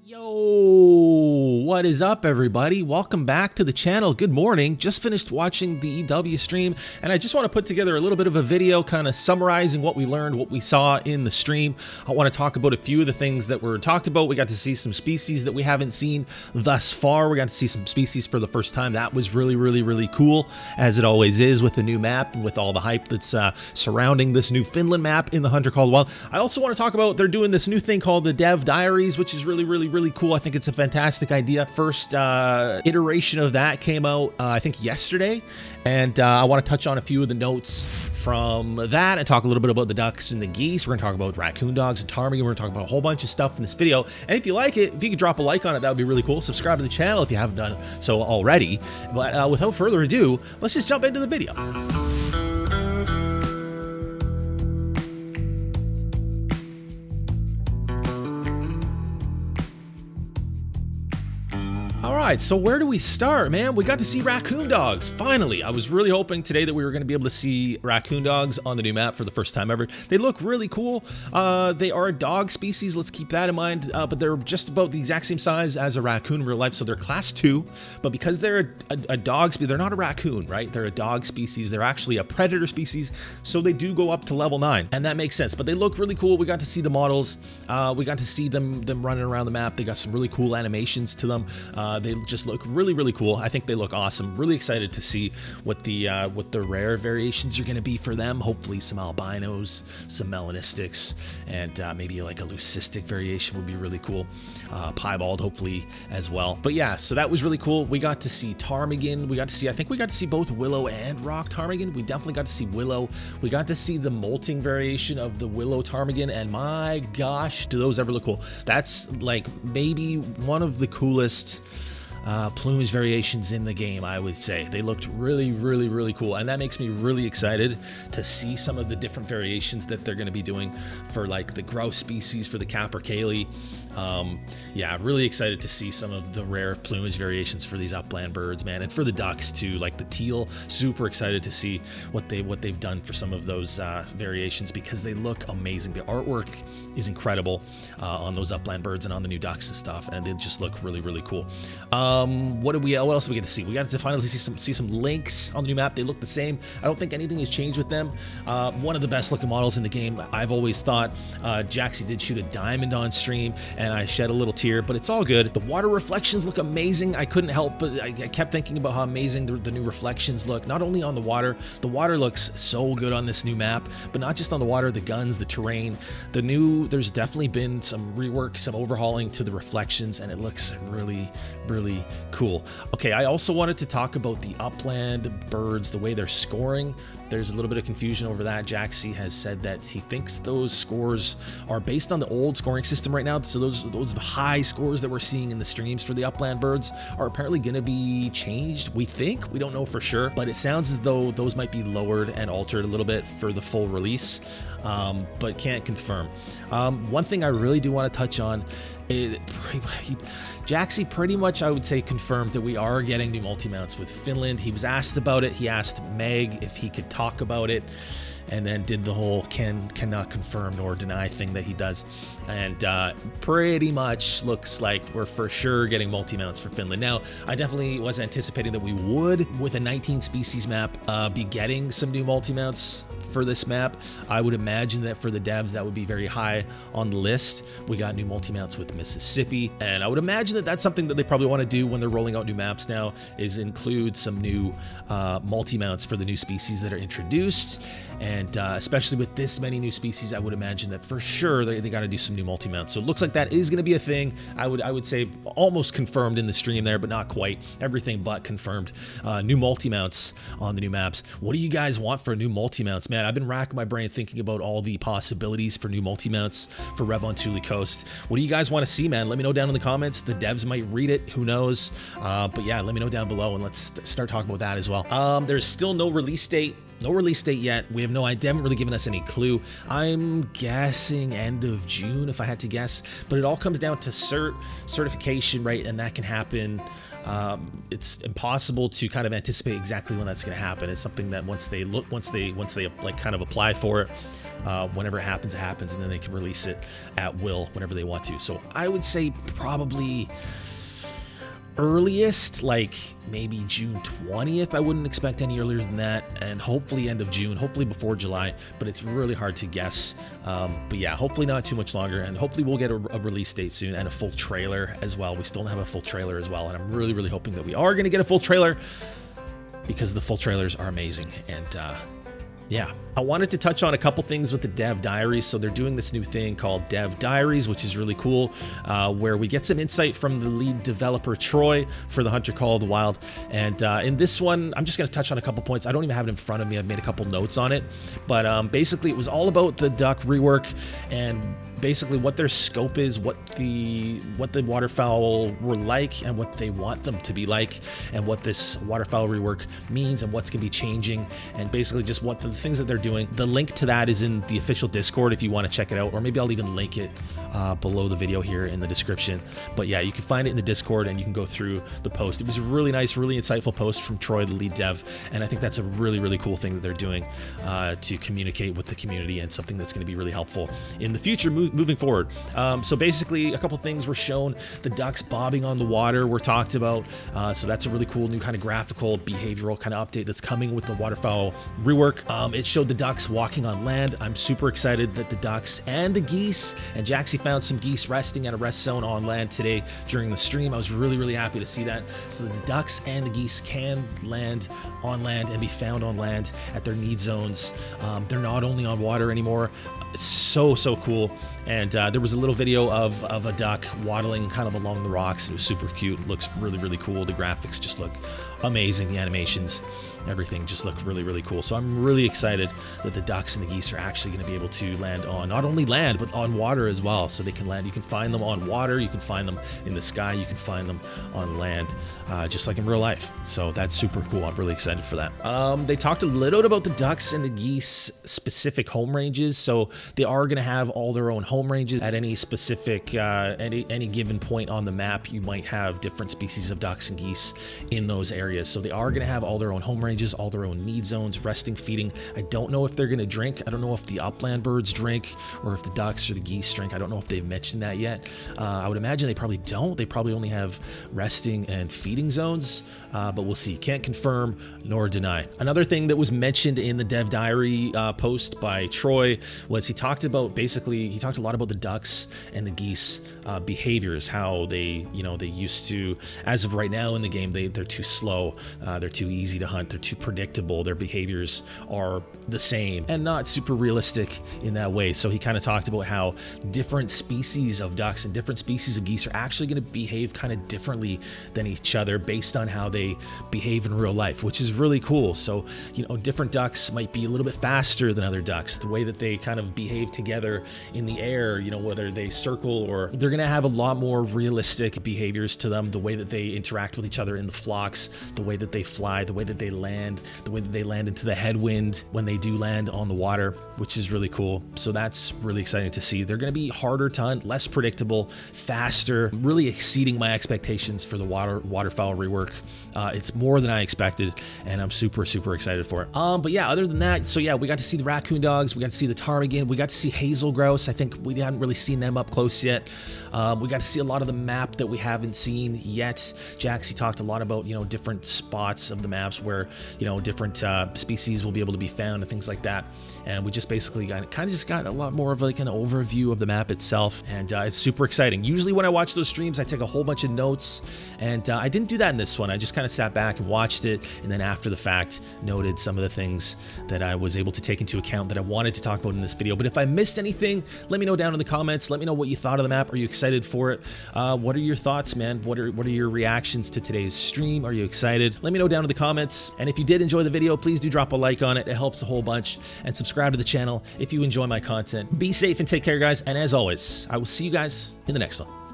Yo, what is up everybody? Welcome back to the channel. Good morning. Just finished watching the EW stream and I just want to put together a little bit of a video kind of summarizing what we learned, what we saw in the stream. I want to talk about a few of the things that were talked about. We got to see some species that we haven't seen thus far. We got to see some species for the first time. That was really cool, as it always is with the new map and with all the hype that's surrounding this new Finland map in the Hunter Called Wild. I also want to talk about they're doing this new thing called the Dev Diaries, which is really cool. I think it's a fantastic idea. First iteration of that came out I think yesterday, and I want to touch on a few of the notes from that and talk a little bit about the ducks and the geese. We're going to talk about raccoon dogs and ptarmigan. We're going to talk about a whole bunch of stuff in this video, and if you like it, if you could drop a like on it, that would be really cool. Subscribe to the channel if you haven't done so already. But without further ado, let's just jump into the video. Alright, so where do we start, man? We got to see raccoon dogs, finally. I was really hoping today that we were going to be able to see raccoon dogs on the new map for the first time ever. They look really cool. They are a dog species, let's keep that in mind, but they're just about the exact same size as a raccoon in real life, so they're class 2, but because they're a dog species, they're not a raccoon, right? They're a dog species, they're actually a predator species, so they do go up to level 9, and that makes sense, but they look really cool. We got to see the models, we got to see them running around the map. They got some really cool animations to them. They just look really cool. I think they look awesome. Really excited to see what the rare variations are going to be for them. Hopefully some albinos, some melanistics, and maybe like a leucistic variation would be really cool. Piebald hopefully as well. But yeah, so that was really cool. We got to see ptarmigan. I think we got to see both willow and rock ptarmigan. We definitely got to see willow. We got to see the molting variation of the willow ptarmigan, and my gosh, do those ever look cool. That's like maybe one of the coolest plumage variations in the game, I would say. They looked really cool, and that makes me really excited to see some of the different variations that they're going to be doing for like the grouse species, for the capercaillie. Yeah, really excited to see some of the rare plumage variations for these upland birds, man, and for the ducks too, like the teal. Super excited to see what they've done for some of those variations, because they look amazing. The artwork is incredible on those upland birds and on the new ducks and stuff, and they just look really cool. What else did we get to see? We got to finally see some lynx on the new map. They look the same. I don't think anything has changed with them. One of the best looking models in the game, I've always thought. Jaxie did shoot a diamond on stream, and I shed a little tear, but it's all good. The water reflections look amazing. I couldn't help but I kept thinking about how amazing the new reflections look. Not only on the water looks so good on this new map, but not just on the water, the guns, the terrain. There's definitely been some rework, some overhauling to the reflections, and it looks really cool. Okay, I also wanted to talk about the upland birds, the way they're scoring. There's a little bit of confusion over that. Jaxie has said that he thinks those scores are based on the old scoring system right now. So those high scores that we're seeing in the streams for the upland birds are apparently going to be changed. We think, we don't know for sure, but it sounds as though those might be lowered and altered a little bit for the full release, but can't confirm. One thing I really do want to touch on is Jaxie pretty much, I would say, confirmed that we are getting new multi-mounts with Finland. He was asked about it. He asked Meg if he could talk about it, and then did the whole cannot confirm nor deny thing that he does. And pretty much looks like we're for sure getting multi-mounts for Finland. Now, I definitely was anticipating that we would, with a 19 species map, be getting some new multi-mounts for this map. I would imagine that for the devs, that would be very high on the list. We got new multi-mounts with Mississippi, and I would imagine that that's something that they probably want to do when they're rolling out new maps now, is include some new multi-mounts for the new species that are introduced. And especially with this many new species, I would imagine that for sure they got to do some new multi-mounts. So it looks like that is going to be a thing. I would say almost confirmed in the stream there, but not quite. Everything but confirmed. New multi-mounts on the new maps. What do you guys want for new multi-mounts, man? I've been racking my brain thinking about all the possibilities for new multi-mounts for Revontuli Coast. What do you guys want to see, man? Let me know down in the comments. The devs might read it, who knows? But yeah, let me know down below, and let's start talking about that as well. There's still no release date. No release date yet. We have no idea. They haven't really given us any clue. I'm guessing end of June if I had to guess, but it all comes down to certification, right? And that can happen It's impossible to kind of anticipate exactly when that's going to happen. It's something that once they like kind of apply for it, whenever it happens, and then they can release it at will whenever they want to. So I would say probably earliest, like maybe June 20th. I wouldn't expect any earlier than that, and hopefully end of June, hopefully before July, but it's really hard to guess. But yeah, hopefully not too much longer, and hopefully we'll get a release date soon and a full trailer as well. We still don't have a full trailer as well, and I'm really, really hoping that we are going to get a full trailer because the full trailers are amazing. And yeah, I wanted to touch on a couple things with the Dev Diaries. So they're doing this new thing called Dev Diaries, which is really cool, where we get some insight from the lead developer, Troy, for the Hunter Call of the Wild. And in this one, I'm just going to touch on a couple points. I don't even have it in front of me. I've made a couple notes on it. But basically, it was all about the duck rework and basically what their scope is, what the waterfowl were like and what they want them to be like, and what this waterfowl rework means and what's going to be changing, and basically just what the things that they're doing. The link to that is in the official Discord if you want to check it out, or maybe I'll even link it below the video here in the description. But yeah, you can find it in the Discord and you can go through the post. It was a really nice, really insightful post from Troy, the lead dev, and I think that's a really, really cool thing that they're doing to communicate with the community, and something that's going to be really helpful in the future moving forward. So basically, a couple things were shown. The ducks bobbing on the water were talked about. So that's a really cool new kind of graphical, behavioral kind of update that's coming with the waterfowl rework. It showed the ducks walking on land. I'm super excited that the ducks and the geese, and Jaxie found some geese resting at a rest zone on land today during the stream. I was really, really happy to see that. So the ducks and the geese can land on land and be found on land at their need zones. They're not only on water anymore. It's so cool. And there was a little video of a duck waddling kind of along the rocks. It was super cute. It looks really, really cool. The graphics just look amazing. The animations, everything just looked really, really cool. So I'm really excited that the ducks and the geese are actually going to be able to land on not only land, but on water as well. So they can land. You can find them on water. You can find them in the sky. You can find them on land, just like in real life. So that's super cool. I'm really excited for that. They talked a little bit about the ducks and the geese specific home ranges. So they are going to have all their own home ranges at any specific, any given point on the map. You might have different species of ducks and geese in those areas. So they are going to have all their own home ranges, all their own need zones, resting, feeding. I don't know if they're going to drink. I don't know if the upland birds drink or if the ducks or the geese drink. I don't know if they've mentioned that yet. I would imagine they probably don't. They probably only have resting and feeding zones, but we'll see. Can't confirm nor deny. Another thing that was mentioned in the Dev Diary post by Troy was he talked a lot about the ducks and the geese behaviors, how they used to, as of right now in the game, they're too slow, they're too easy to hunt, they're too predictable, their behaviors are the same and not super realistic in that way. So he kind of talked about how different species of ducks and different species of geese are actually going to behave kind of differently than each other based on how they behave in real life, which is really cool. So, different ducks might be a little bit faster than other ducks, the way that they kind of behave together in the air, whether they circle, or they're going to have a lot more realistic behaviors to them, the way that they interact with each other in the flocks, the way that they fly, the way that they land, the way that they land into the headwind when they do land on the water, which is really cool. So that's really exciting to see. They're going to be harder to hunt, less predictable, faster, really exceeding my expectations for the waterfowl rework. It's more than I expected, and I'm super excited for it. But yeah, other than that, so yeah, we got to see the Raccoon Dogs, we got to see the Ptarmigan, we got to see Hazel Grouse. I think we hadn't really seen them up close yet. We got to see a lot of the map that we haven't seen yet. Jaxie talked a lot about, different spots of the maps where, different species will be able to be found and things like that. And we just basically got a lot more of like an overview of the map itself, and it's super exciting. Usually when I watch those streams, I take a whole bunch of notes, and I didn't do that in this one. I just kind of sat back and watched it, and then after the fact, noted some of the things that I was able to take into account that I wanted to talk about in this video. But if I missed anything, let me know down in the comments. Let me know what you thought of the map. Are you excited for it? What are your thoughts, man? What are your reactions to today's stream? Are you excited? Let me know down in the comments. And if you did enjoy the video, please do drop a like on it. It helps a whole bunch. And subscribe to the channel if you enjoy my content. Be safe and take care, guys. And as always, I will see you guys in the next one.